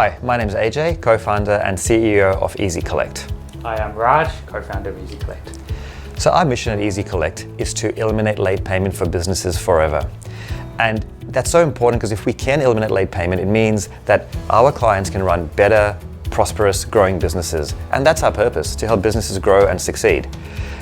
Hi, my name is AJ, co-founder and CEO of EasyCollect. Hi, I'm Raj, co-founder of EasyCollect. So our mission at EasyCollect is to eliminate late payment for businesses forever. And that's so important because if we can eliminate late payment, it means that our clients can run better, prosperous, growing businesses. And that's our purpose, to help businesses grow and succeed.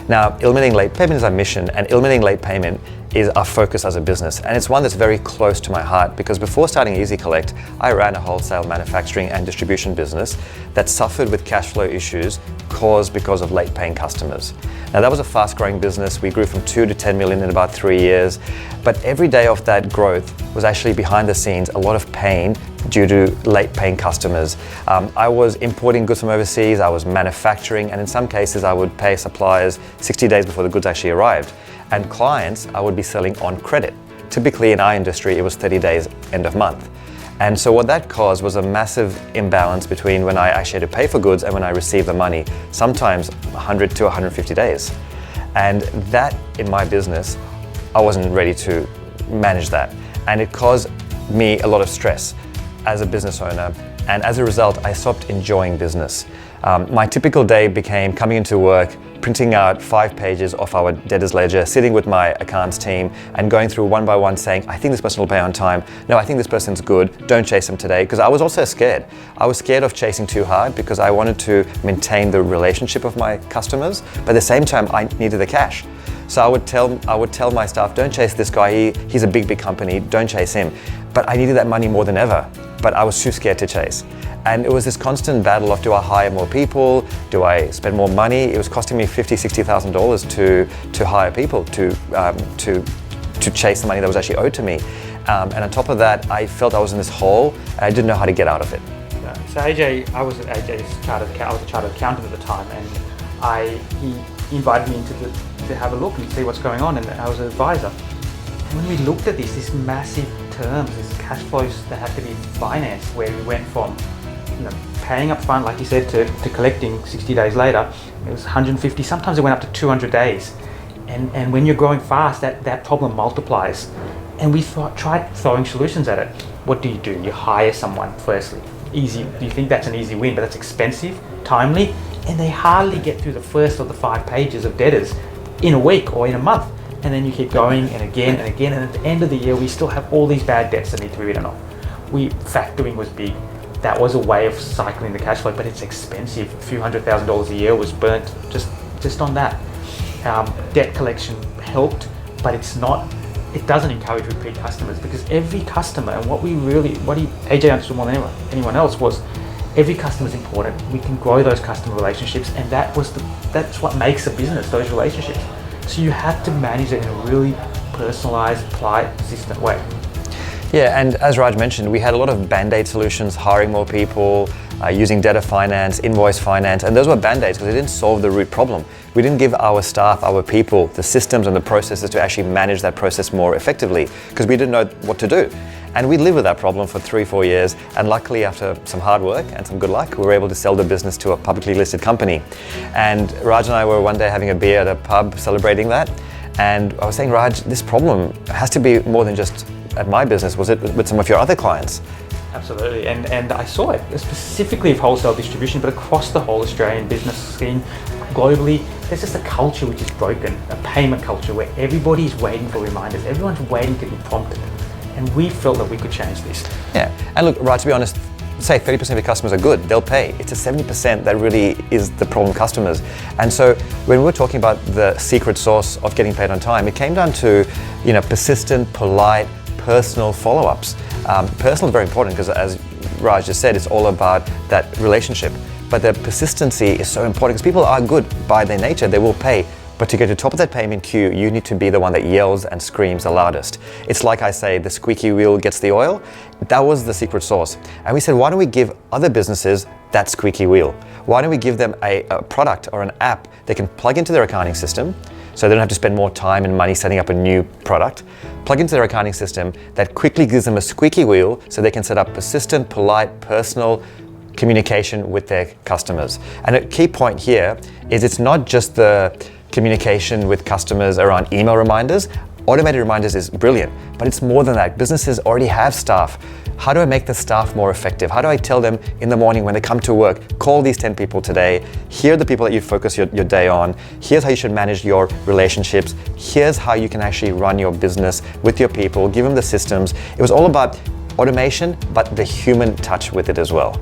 Now, eliminating late payment is our mission, and eliminating late payment is our focus as a business. And it's one that's very close to my heart because before starting EasyCollect, I ran a wholesale manufacturing and distribution business that suffered with cash flow issues caused because of late paying customers. Now that was a fast growing business. We grew from 2 to 10 million in about 3 years. But every day of that growth was actually behind the scenes a lot of pain due to late paying customers. I was importing goods from overseas, I was manufacturing, and in some cases I would pay suppliers 60 days before the goods actually arrived. And clients, I would be selling on credit. Typically in our industry, it was 30 days end of month. And so what that caused was a massive imbalance between when I actually had to pay for goods and when I received the money, sometimes 100 to 150 days. And that, in my business, I wasn't ready to manage that. And it caused me a lot of stress as a business owner. And as a result, I stopped enjoying business. My typical day became coming into work, printing out 5 pages of our debtors ledger, sitting with my accounts team and going through one by one saying, I think this person will pay on time. No, I think this person's good. Don't chase them today. Because I was also scared. I was scared of chasing too hard because I wanted to maintain the relationship of my customers. But at the same time, I needed the cash. So I would tell my staff, don't chase this guy. He's a big company. Don't chase him. But I needed that money more than ever. But I was too scared to chase. And it was this constant battle of, do I hire more people? Do I spend more money? It was costing me $50,000, $60,000 to hire people to chase the money that was actually owed to me. And on top of that, I felt I was in this hole and I didn't know how to get out of it. So I was at AJ's chartered accountant at the time, and he invited me to have a look and see what's going on, and I was an advisor. And when we looked at these massive terms, these cash flows that had to be financed, where we went from paying up front, like you said, to collecting 60 days later, it was 150, sometimes it went up to 200 days. And when you're growing fast, that problem multiplies. And we tried throwing solutions at it. What do? You hire someone, firstly. Easy. Do you think that's an easy win? But that's expensive, timely, and they hardly get through the first of the 5 pages of debtors in a week or in a month. And then you keep going and again, and at the end of the year, we still have all these bad debts that need to be written off. Factoring was big. That was a way of cycling the cash flow, but it's expensive. A few $100,000 a year was burnt just on that. Debt collection helped, but it doesn't encourage repeat customers, because every customer, and what AJ understood more than anyone else, was every customer is important. We can grow those customer relationships, and that's what makes a business, those relationships. So you have to manage it in a really personalized, polite, consistent way. Yeah, and as Raj mentioned, we had a lot of band-aid solutions, hiring more people, using debtor finance, invoice finance, and those were band-aids because they didn't solve the root problem. We didn't give our staff, our people, the systems and the processes to actually manage that process more effectively because we didn't know what to do. And we lived with that problem for 3-4 years, and luckily after some hard work and some good luck, we were able to sell the business to a publicly listed company. And Raj and I were one day having a beer at a pub celebrating that, and I was saying, Raj, this problem has to be more than just at my business. Was it with some of your other clients? Absolutely, and I saw it specifically of wholesale distribution, but across the whole Australian business scene, globally, there's just a culture which is broken, a payment culture where everybody's waiting for reminders, everyone's waiting to be prompted, and we felt that we could change this. Yeah, and look, Raj, to be honest, say 30% of your customers are good, they'll pay. It's a 70% that really is the problem customers. And so when we were talking about the secret sauce of getting paid on time, it came down to persistent, polite, personal follow-ups. Personal is very important because, as Raj just said, it's all about that relationship. But the persistency is so important because people are good by their nature, they will pay. But to get to the top of that payment queue, you need to be the one that yells and screams the loudest. It's like I say, the squeaky wheel gets the oil. That was the secret sauce. And we said, why don't we give other businesses that squeaky wheel? Why don't we give them a product or an app they can plug into their accounting system, so they don't have to spend more time and money setting up a new product, plug into their accounting system that quickly gives them a squeaky wheel so they can set up persistent, polite, personal communication with their customers. And a key point here is it's not just the communication with customers around email reminders. Automated reminders is brilliant, but it's more than that. Businesses already have staff. How do I make the staff more effective? How do I tell them in the morning when they come to work, call these 10 people today, here are the people that you focus your day on, here's how you should manage your relationships, here's how you can actually run your business with your people, give them the systems. It was all about automation, but the human touch with it as well.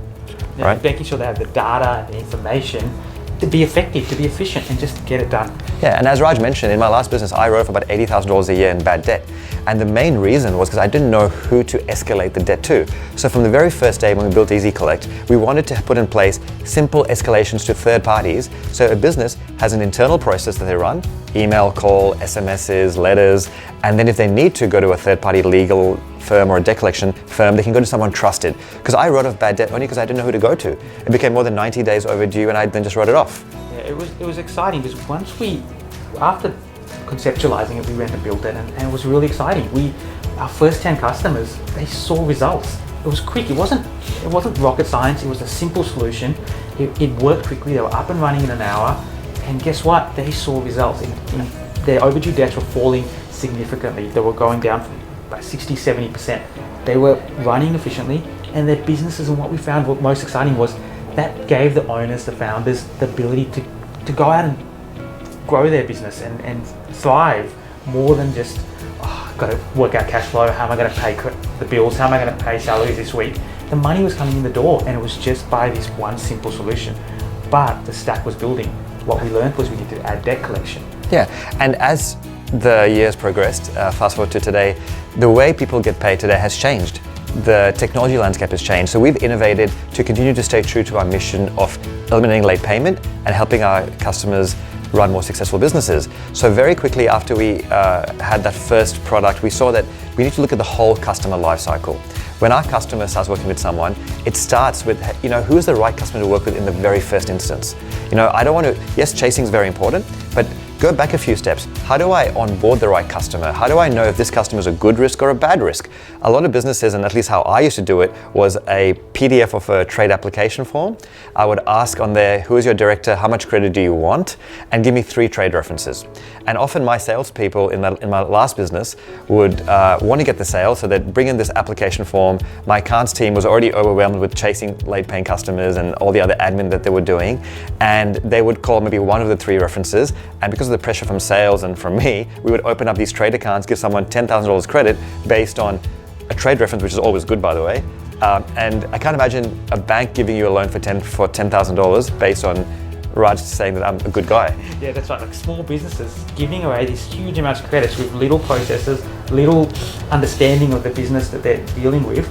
Yeah, right? Making sure they have the data and the information to be effective, to be efficient, and just get it done. Yeah, and as Raj mentioned, in my last business, I wrote off about $80,000 a year in bad debt. And the main reason was because I didn't know who to escalate the debt to. So from the very first day when we built Easy Collect, we wanted to put in place simple escalations to third parties. So a business has an internal process that they run, email, call, SMSs, letters, and then if they need to go to a third-party legal firm or a debt collection firm, they can go to someone trusted. Because I wrote off bad debt only because I didn't know who to go to. It became more than 90 days overdue and I then just wrote it off. Yeah, it was exciting because after conceptualizing it, we went and built it, and it was really exciting. Our first 10 customers, they saw results. It was quick. It wasn't rocket science. It was a simple solution. It worked quickly. They were up and running in an hour, and guess what? They saw results. Their overdue debts were falling significantly. They were going down from by 60-70%. They were running efficiently, and their businesses. And what we found most exciting was that gave the owners, the founders, the ability to go out and grow their business and thrive more than just, got to work out cash flow, how am I going to pay the bills, how am I going to pay salaries this week. The money was coming in the door, and it was just by this one simple solution. But the stack was building. What we learned was we need to add debt collection. Yeah, and as the years progressed, fast forward to today, the way people get paid today has changed. The technology landscape has changed. So we've innovated to continue to stay true to our mission of eliminating late payment and helping our customers run more successful businesses. So very quickly after we had that first product, we saw that we need to look at the whole customer life cycle. When our customer starts working with someone, it starts with, who is the right customer to work with in the very first instance. I don't want to, yes, chasing is very important, but go back a few steps. How do I onboard the right customer? How do I know if this customer is a good risk or a bad risk? A lot of businesses, and at least how I used to do it, was a PDF of a trade application form. I would ask on there, who is your director? How much credit do you want? And give me 3 trade references. And often my salespeople in my last business would want to get the sale, so they'd bring in this application form. My accounts team was already overwhelmed with chasing late paying customers and all the other admin that they were doing. And they would call maybe one of the 3 references. And because of the pressure from sales and from me, we would open up these trade accounts, give someone $10,000 credit based on a trade reference, which is always good, by the way. And I can't imagine a bank giving you a loan for $10,000 based on Raj saying that I'm a good guy. Yeah, that's right. Like small businesses giving away these huge amounts of credits with little processes, little understanding of the business that they're dealing with.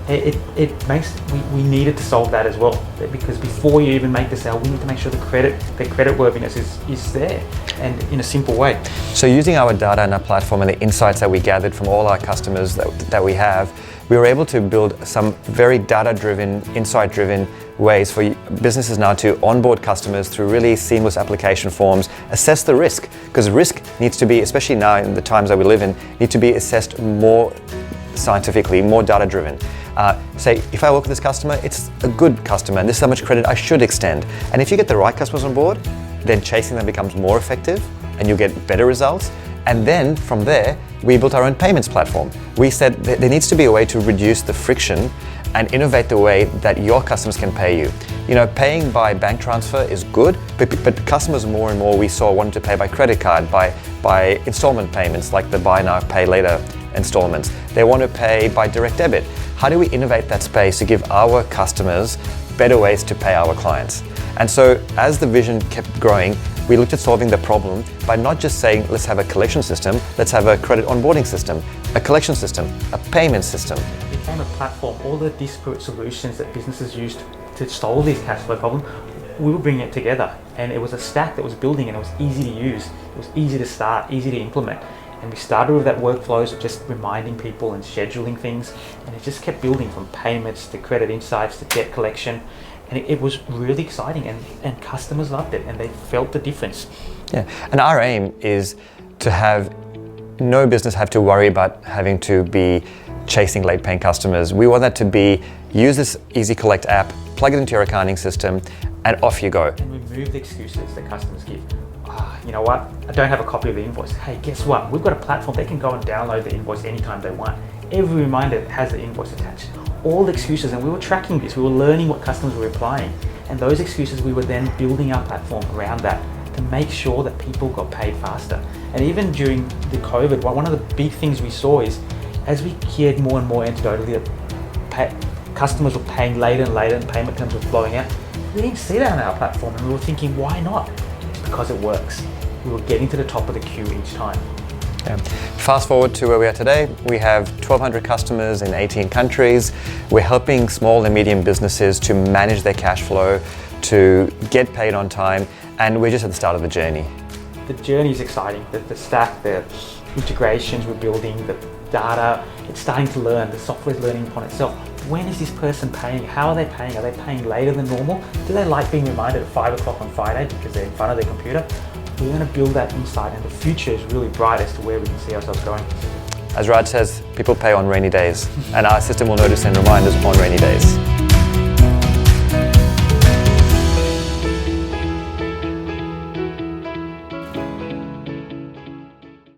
It makes we needed to solve that as well, because before you even make the sale, we need to make sure the credit worthiness is there, and in a simple way. So using our data and our platform and the insights that we gathered from all our customers that we have, we were able to build some very data-driven, insight-driven ways for businesses now to onboard customers through really seamless application forms, assess the risk, because risk needs to be, especially now in the times that we live in, need to be assessed more scientifically, more data-driven. Say, if I work with this customer, it's a good customer, and this is how much credit I should extend. And if you get the right customers on board, then chasing them becomes more effective, and you get better results. And then from there, we built our own payments platform. We said that there needs to be a way to reduce the friction and innovate the way that your customers can pay you. Paying by bank transfer is good, but customers more and more we saw wanted to pay by credit card, by installment payments, like the buy now, pay later installments. They want to pay by direct debit. How do we innovate that space to give our customers better ways to pay our clients? And so as the vision kept growing, we looked at solving the problem by not just saying, let's have a collection system, let's have a credit onboarding system, a collection system, a payment system. It became a platform. All the disparate solutions that businesses used to solve these cash flow problems, we were bringing it together. And it was a stack that was building, and it was easy to use. It was easy to start, easy to implement. And we started with that workflows of just reminding people and scheduling things, and it just kept building from payments to credit insights to debt collection. And it was really exciting, and customers loved it, and they felt the difference. Yeah, and our aim is to have no business have to worry about having to be chasing late paying customers. We want that to be, use this Easy Collect app, plug it into your accounting system, and off you go. And remove the excuses that customers give. you know what, I don't have a copy of the invoice. Hey, guess what? We've got a platform. They can go and download the invoice anytime they want. Every reminder has the invoice attached. All the excuses, and we were tracking this. We were learning what customers were replying. And those excuses, we were then building our platform around that to make sure that people got paid faster. And even during the COVID, one of the big things we saw is as we heard more and more anecdotally that customers were paying later and later and payment terms were flowing out, we didn't see that on our platform, and we were thinking, why not? It's because it works. We were getting to the top of the queue each time. Yeah. Fast forward to where we are today, we have 1,200 customers in 18 countries. We're helping small and medium businesses to manage their cash flow, to get paid on time, and we're just at the start of the journey. The journey is exciting. The stack, the integrations we're building, the data, it's starting to learn. The software is learning upon itself. When is this person paying? How are they paying? Are they paying later than normal? Do they like being reminded at 5 o'clock on Friday because they're in front of their computer? We're going to build that insight, and the future is really bright as to where we can see ourselves going. As Raj says, people pay on rainy days, and our system will notice and remind us on rainy days.